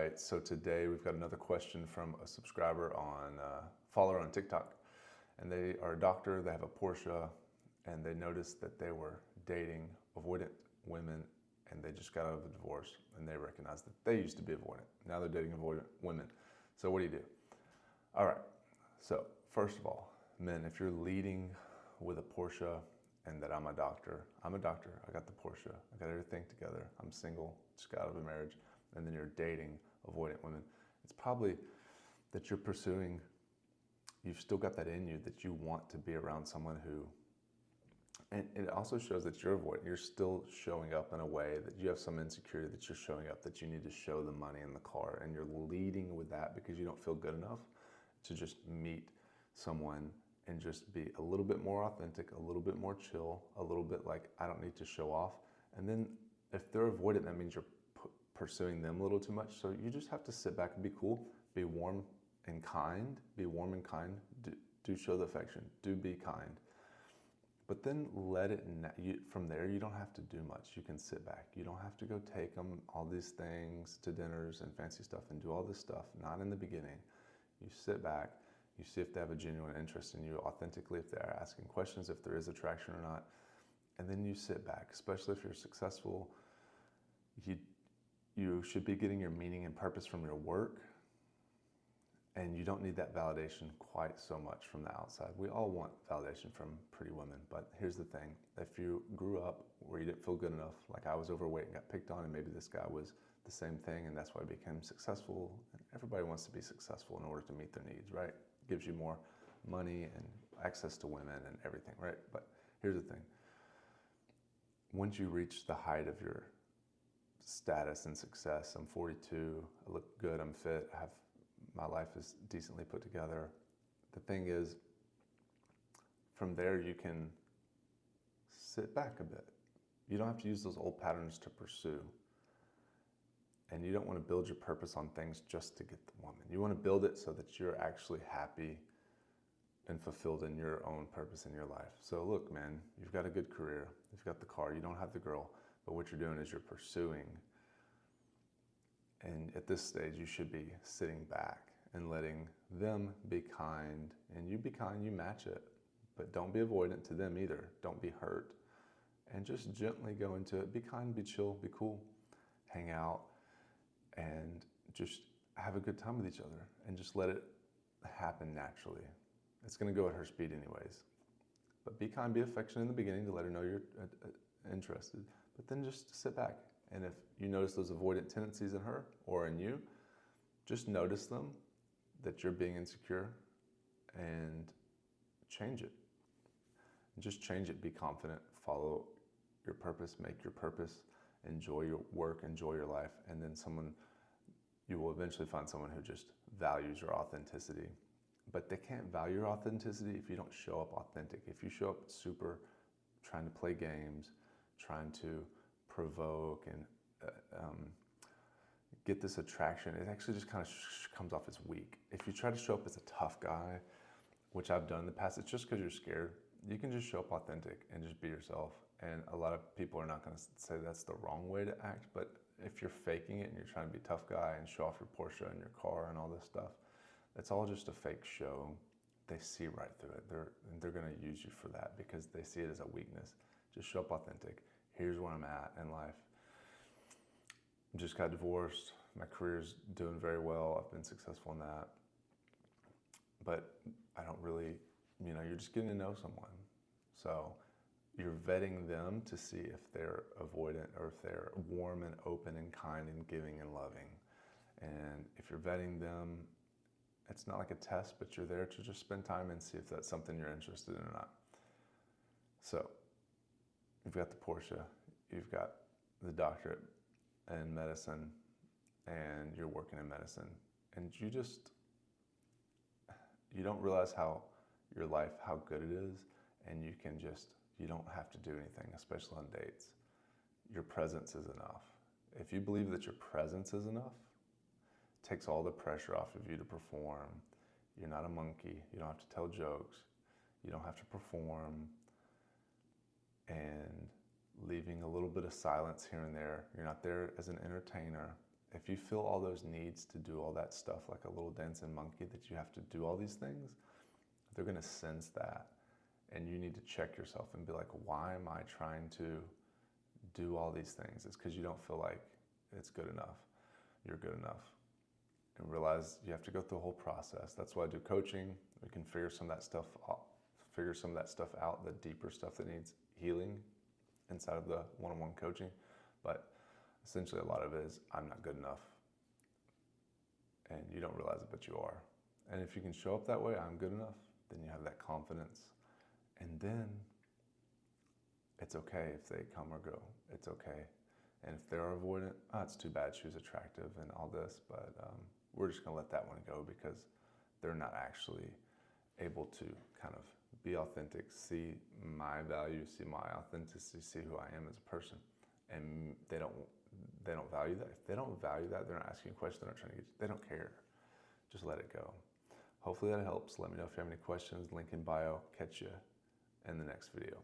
right, so today we've got another question from a subscriber follower on TikTok. And they are a doctor, they have a Porsche, and they noticed that they were dating avoidant women, and they just got out of a divorce, and they recognized that they used to be avoidant. Now they're dating avoidant women. So what do you do? All right, so first of all, men, if you're leading with a Porsche and that I'm a doctor, I got the Porsche, I got everything together, I'm single, just got out of a marriage, and then you're dating avoidant women, it's probably that you're pursuing, you've still got that in you that you want to be around someone who, and it also shows that you're avoidant. You're still showing up in a way that you have some insecurity that you're showing up, that you need to show the money in the car, and you're leading with that because you don't feel good enough to just meet someone and just be a little bit more authentic, a little bit more chill, a little bit like, I don't need to show off. And then if they're avoidant, that means you're pursuing them a little too much. So you just have to sit back and be cool, be warm and kind, do show the affection, do be kind. But then let it, from there, you don't have to do much. You can sit back. You don't have to go take them all these things to dinners and fancy stuff and do all this stuff, not in the beginning. You sit back, you see if they have a genuine interest in you authentically, if they're asking questions, if there is attraction or not. And then you sit back, especially if you're successful. You should be getting your meaning and purpose from your work. And you don't need that validation quite so much from the outside. We all want validation from pretty women, but here's the thing. If you grew up where you didn't feel good enough, like I was overweight and got picked on, and maybe this guy was the same thing, and that's why I became successful. And everybody wants to be successful in order to meet their needs, right? It gives you more money and access to women and everything, right? But here's the thing. Once you reach the height of your status and success, I'm 42, I look good, I'm fit, my life is decently put together. The thing is, from there you can sit back a bit. You don't have to use those old patterns to pursue. And you don't want to build your purpose on things just to get the woman. You want to build it so that you're actually happy and fulfilled in your own purpose in your life. So look, man, you've got a good career. You've got the car. You don't have the girl. But what you're doing is you're pursuing. And at this stage, you should be sitting back and letting them be kind. And you be kind, you match it. But don't be avoidant to them either. Don't be hurt. And just gently go into it. Be kind, be chill, be cool. Hang out and just have a good time with each other. And just let it happen naturally. It's going to go at her speed anyways. But be kind, be affectionate in the beginning to let her know you're interested. But then just sit back. And if you notice those avoidant tendencies in her or in you, just notice them, that you're being insecure, and change it. Just change it, be confident, follow your purpose, make your purpose, enjoy your work, enjoy your life, and then you will eventually find someone who just values your authenticity. But they can't value your authenticity if you don't show up authentic. If you show up super trying to play games, trying to provoke and get this attraction, it actually just kind of comes off as weak. If you try to show up as a tough guy, which I've done in the past, it's just because you're scared. You can just show up authentic and just be yourself. And a lot of people are not going to say that's the wrong way to act, but if you're faking it and you're trying to be a tough guy and show off your Porsche and your car and all this stuff, it's all just a fake show. They see right through it. They're going to use you for that because they see it as a weakness. Just show up authentic. Here's where I'm at in life. Just got divorced. My career's doing very well. I've been successful in that. But I don't really, you're just getting to know someone. So you're vetting them to see if they're avoidant or if they're warm and open and kind and giving and loving. And if you're vetting them, it's not like a test, but you're there to just spend time and see if that's something you're interested in or not. So you've got the Porsche, you've got the doctorate in medicine, and you're working in medicine. And you don't realize how your life, how good it is, and you don't have to do anything, especially on dates. Your presence is enough. If you believe that your presence is enough, it takes all the pressure off of you to perform. You're not a monkey. You don't have to tell jokes. You don't have to perform. And leaving a little bit of silence here and there. You're not there as an entertainer. If you feel all those needs to do all that stuff like a little dancing monkey, that you have to do all these things, they're gonna sense that. And you need to check yourself and be like, why am I trying to do all these things? It's because you don't feel like it's good enough. You're good enough. And realize you have to go through the whole process. That's why I do coaching. We can figure some of that stuff out, the deeper stuff that needs healing inside of the one-on-one coaching. But essentially a lot of it is, I'm not good enough. And you don't realize it, but you are. And if you can show up that way, I'm good enough, then you have that confidence. And then it's okay if they come or go. It's okay. And if they're avoidant, it's too bad she was attractive and all this, but we're just gonna let that one go because they're not actually able to kind of be authentic, see my value, see my authenticity, see who I am as a person. And they don't value that. If they don't value that, they're not asking a question, they're not trying to get you, they don't care. Just let it go. Hopefully that helps. Let me know if you have any questions. Link in bio. Catch you in the next video.